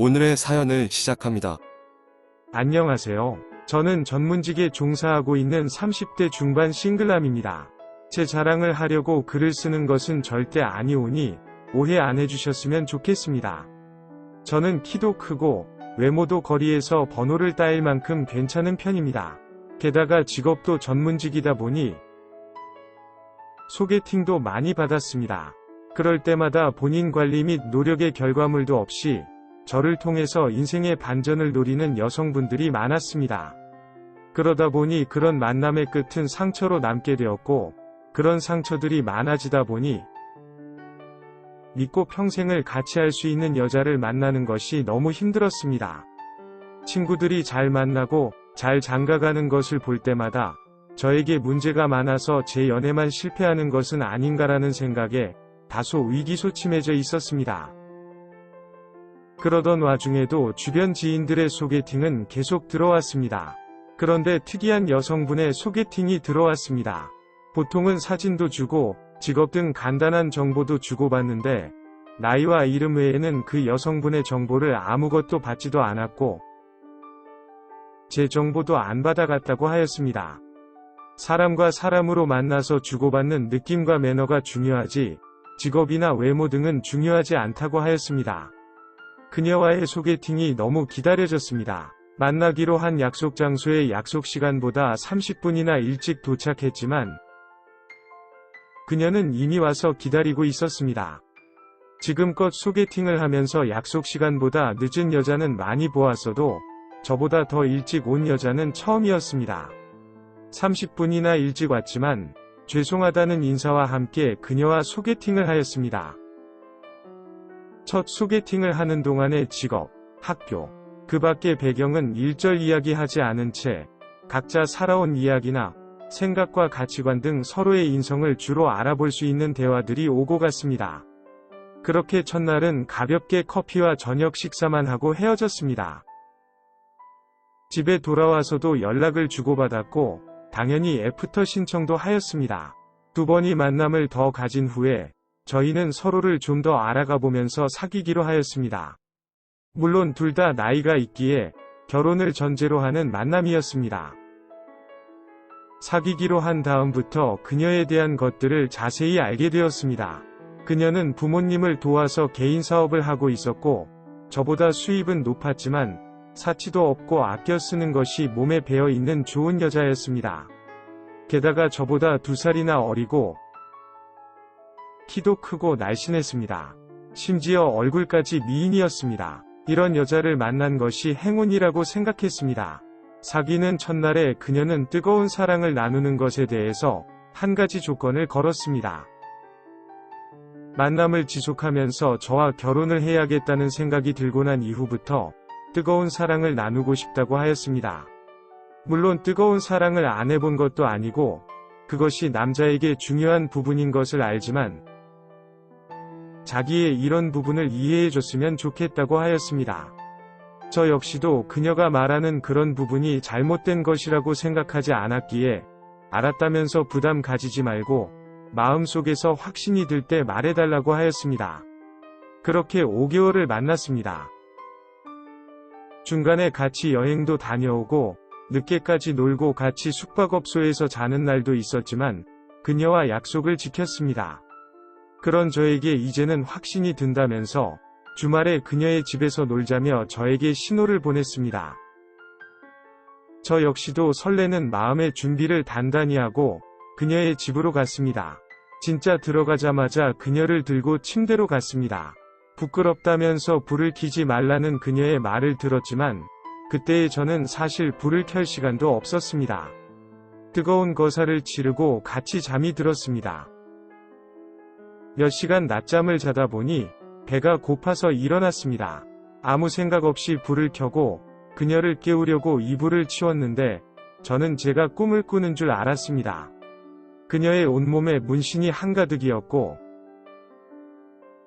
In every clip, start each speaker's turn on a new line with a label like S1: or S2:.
S1: 오늘의 사연을 시작합니다.
S2: 안녕하세요. 저는 전문직에 종사하고 있는 30대 중반 싱글남입니다. 제 자랑을 하려고 글을 쓰는 것은 절대 아니오니 오해 안 해주셨으면 좋겠습니다. 저는 키도 크고 외모도 거리에서 번호를 따일 만큼 괜찮은 편입니다. 게다가 직업도 전문직이다 보니 소개팅도 많이 받았습니다. 그럴 때마다 본인 관리 및 노력의 결과물도 없이 저를 통해서 인생의 반전을 노리는 여성분들이 많았습니다. 그러다 보니 그런 만남의 끝은 상처로 남게 되었고, 그런 상처들이 많아지다 보니 믿고 평생을 같이 할 수 있는 여자를 만나는 것이 너무 힘들었습니다. 친구들이 잘 만나고 잘 장가가는 것을 볼 때마다 저에게 문제가 많아서 제 연애만 실패하는 것은 아닌가라는 생각에 다소 위기소침해져 있었습니다. 그러던 와중에도 주변 지인들의 소개팅은 계속 들어왔습니다. 그런데 특이한 여성분의 소개팅이 들어왔습니다. 보통은 사진도 주고 직업 등 간단한 정보도 주고받는데 나이와 이름 외에는 그 여성분의 정보를 아무것도 받지도 않았고 제 정보도 안 받아갔다고 하였습니다. 사람과 사람으로 만나서 주고받는 느낌과 매너가 중요하지 직업이나 외모 등은 중요하지 않다고 하였습니다. 그녀와의 소개팅이 너무 기다려졌습니다. 만나기로 한 약속 장소의 약속 시간보다 30분이나 일찍 도착했지만 그녀는 이미 와서 기다리고 있었습니다. 지금껏 소개팅을 하면서 약속 시간보다 늦은 여자는 많이 보았어도 저보다 더 일찍 온 여자는 처음이었습니다. 30분이나 일찍 왔지만 죄송하다는 인사와 함께 그녀와 소개팅을 하였습니다. 첫 소개팅을 하는 동안의 직업, 학교, 그 밖의 배경은 일절 이야기하지 않은 채 각자 살아온 이야기나 생각과 가치관 등 서로의 인성을 주로 알아볼 수 있는 대화들이 오고 갔습니다. 그렇게 첫날은 가볍게 커피와 저녁 식사만 하고 헤어졌습니다. 집에 돌아와서도 연락을 주고받았고 당연히 애프터 신청도 하였습니다. 두 번의 만남을 더 가진 후에 저희는 서로를 좀 더 알아가 보면서 사귀기로 하였습니다. 물론 둘 다 나이가 있기에 결혼을 전제로 하는 만남이었습니다. 사귀기로 한 다음부터 그녀에 대한 것들을 자세히 알게 되었습니다. 그녀는 부모님을 도와서 개인 사업을 하고 있었고 저보다 수입은 높았지만 사치도 없고 아껴 쓰는 것이 몸에 배어 있는 좋은 여자였습니다. 게다가 저보다 2살이나 어리고 키도 크고 날씬했습니다. 심지어 얼굴까지 미인이었습니다. 이런 여자를 만난 것이 행운이라고 생각했습니다. 사귀는 첫날에 그녀는 뜨거운 사랑을 나누는 것에 대해서 한 가지 조건을 걸었습니다. 만남을 지속하면서 저와 결혼을 해야겠다는 생각이 들고 난 이후부터 뜨거운 사랑을 나누고 싶다고 하였습니다. 물론 뜨거운 사랑을 안 해본 것도 아니고 그것이 남자에게 중요한 부분인 것을 알지만 자기의 이런 부분을 이해해줬으면 좋겠다고 하였습니다. 저 역시도 그녀가 말하는 그런 부분이 잘못된 것이라고 생각하지 않았기에 알았다면서 부담 가지지 말고 마음속에서 확신이 들 때 말해달라고 하였습니다. 그렇게 5개월을 만났습니다. 중간에 같이 여행도 다녀오고 늦게까지 놀고 같이 숙박업소에서 자는 날도 있었지만 그녀와 약속을 지켰습니다. 그런 저에게 이제는 확신이 든다면서 주말에 그녀의 집에서 놀자며 저에게 신호를 보냈습니다. 저 역시도 설레는 마음의 준비를 단단히 하고 그녀의 집으로 갔습니다. 진짜 들어가자마자 그녀를 들고 침대로 갔습니다. 부끄럽다면서 불을 켜지 말라는 그녀의 말을 들었지만 그때의 저는 사실 불을 켤 시간도 없었습니다. 뜨거운 거사를 치르고 같이 잠이 들었습니다. 몇 시간 낮잠을 자다 보니 배가 고파서 일어났습니다. 아무 생각 없이 불을 켜고 그녀를 깨우려고 이불을 치웠는데 저는 제가 꿈을 꾸는 줄 알았습니다. 그녀의 온몸에 문신이 한가득이었고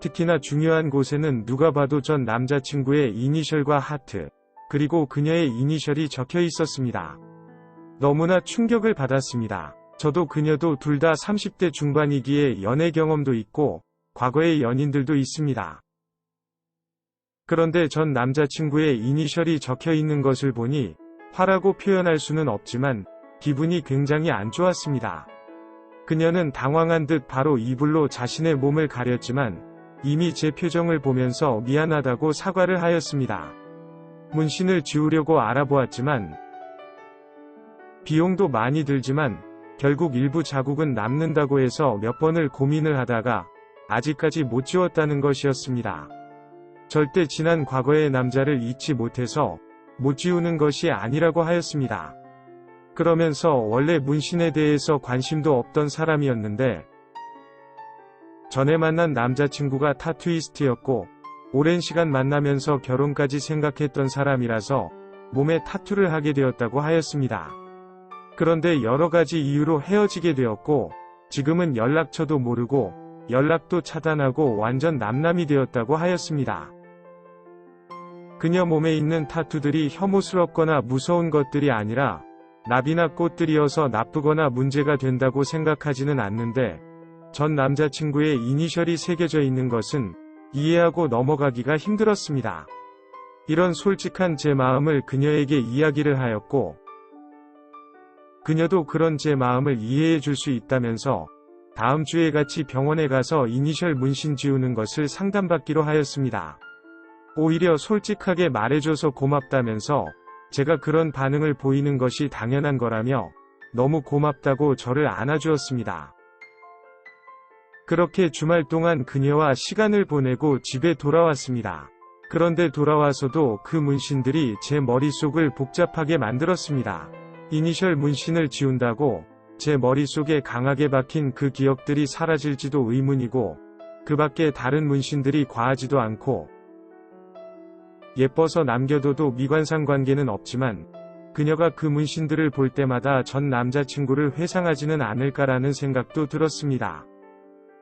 S2: 특히나 중요한 곳에는 누가 봐도 전 남자친구의 이니셜과 하트, 그리고 그녀의 이니셜이 적혀 있었습니다. 너무나 충격을 받았습니다. 저도 그녀도 둘 다 30대 중반이기에 연애 경험도 있고 과거의 연인들도 있습니다. 그런데 전 남자친구의 이니셜이 적혀 있는 것을 보니 화라고 표현할 수는 없지만 기분이 굉장히 안 좋았습니다. 그녀는 당황한 듯 바로 이불로 자신의 몸을 가렸지만 이미 제 표정을 보면서 미안하다고 사과를 하였습니다. 문신을 지우려고 알아보았지만 비용도 많이 들지만 결국 일부 자국은 남는다고 해서 몇 번을 고민을 하다가 아직까지 못 지웠다는 것이었습니다. 절대 지난 과거의 남자를 잊지 못해서 못 지우는 것이 아니라고 하였습니다. 그러면서 원래 문신에 대해서 관심도 없던 사람이었는데 전에 만난 남자친구가 타투이스트였고 오랜 시간 만나면서 결혼까지 생각했던 사람이라서 몸에 타투를 하게 되었다고 하였습니다. 그런데 여러 가지 이유로 헤어지게 되었고 지금은 연락처도 모르고 연락도 차단하고 완전 남남이 되었다고 하였습니다. 그녀 몸에 있는 타투들이 혐오스럽거나 무서운 것들이 아니라 나비나 꽃들이어서 나쁘거나 문제가 된다고 생각하지는 않는데 전 남자친구의 이니셜이 새겨져 있는 것은 이해하고 넘어가기가 힘들었습니다. 이런 솔직한 제 마음을 그녀에게 이야기를 하였고 그녀도 그런 제 마음을 이해해 줄 수 있다면서 다음 주에 같이 병원에 가서 이니셜 문신 지우는 것을 상담받기로 하였습니다. 오히려 솔직하게 말해줘서 고맙다면서 제가 그런 반응을 보이는 것이 당연한 거라며 너무 고맙다고 저를 안아주었습니다. 그렇게 주말 동안 그녀와 시간을 보내고 집에 돌아왔습니다. 그런데 돌아와서도 그 문신들이 제 머릿속을 복잡하게 만들었습니다. 이니셜 문신을 지운다고 제 머릿속에 강하게 박힌 그 기억들이 사라질지도 의문이고 그 밖에 다른 문신들이 과하지도 않고 예뻐서 남겨둬도 미관상 관계는 없지만 그녀가 그 문신들을 볼 때마다 전 남자친구를 회상하지는 않을까라는 생각도 들었습니다.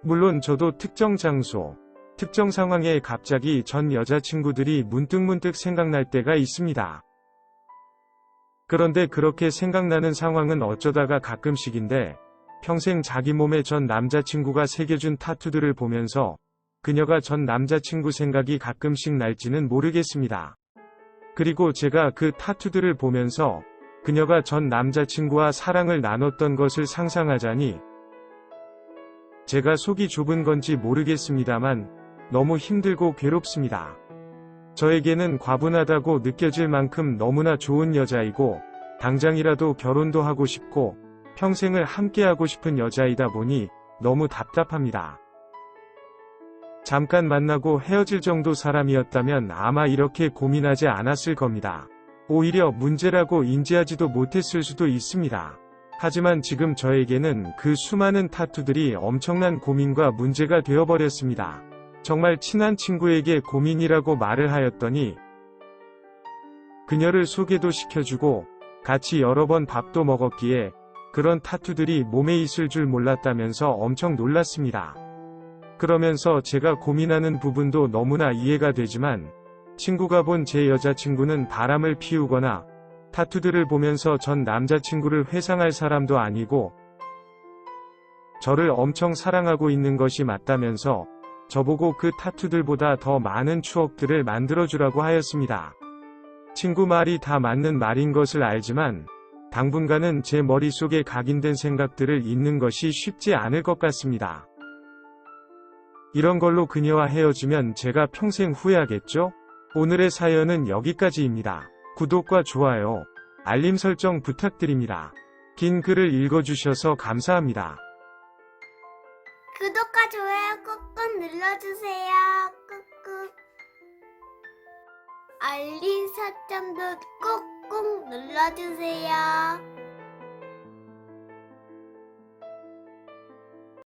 S2: 물론 저도 특정 장소, 특정 상황에 갑자기 전 여자친구들이 문득문득 생각날 때가 있습니다. 그런데 그렇게 생각나는 상황은 어쩌다가 가끔씩인데 평생 자기 몸에 전 남자친구가 새겨준 타투들을 보면서 그녀가 전 남자친구 생각이 가끔씩 날지는 모르겠습니다. 그리고 제가 그 타투들을 보면서 그녀가 전 남자친구와 사랑을 나눴던 것을 상상하자니 제가 속이 좁은 건지 모르겠습니다만 너무 힘들고 괴롭습니다. 저에게는 과분하다고 느껴질 만큼 너무나 좋은 여자이고 당장이라도 결혼도 하고 싶고 평생을 함께하고 싶은 여자이다 보니 너무 답답합니다. 잠깐 만나고 헤어질 정도 사람이었다면 아마 이렇게 고민하지 않았을 겁니다. 오히려 문제라고 인지하지도 못했을 수도 있습니다. 하지만 지금 저에게는 그 수많은 타투들이 엄청난 고민과 문제가 되어버렸습니다. 정말 친한 친구에게 고민이라고 말을 하였더니 그녀를 소개도 시켜주고 같이 여러 번 밥도 먹었기에 그런 타투들이 몸에 있을 줄 몰랐다면서 엄청 놀랐습니다. 그러면서 제가 고민하는 부분도 너무나 이해가 되지만 친구가 본 제 여자친구는 바람을 피우거나 타투들을 보면서 전 남자친구를 회상할 사람도 아니고 저를 엄청 사랑하고 있는 것이 맞다면서 저보고 그 타투들보다 더 많은 추억들을 만들어주라고 하였습니다. 친구 말이 다 맞는 말인 것을 알지만 당분간은 제 머릿속에 각인된 생각들을 잊는 것이 쉽지 않을 것 같습니다. 이런 걸로 그녀와 헤어지면 제가 평생 후회하겠죠? 오늘의 사연은 여기까지입니다. 구독과 좋아요, 알림 설정 부탁드립니다. 긴 글을 읽어주셔서 감사합니다.
S3: 구독과 좋아요 꾹꾹 눌러주세요. 꾹꾹. 알림 설정도 꾹꾹 눌러주세요.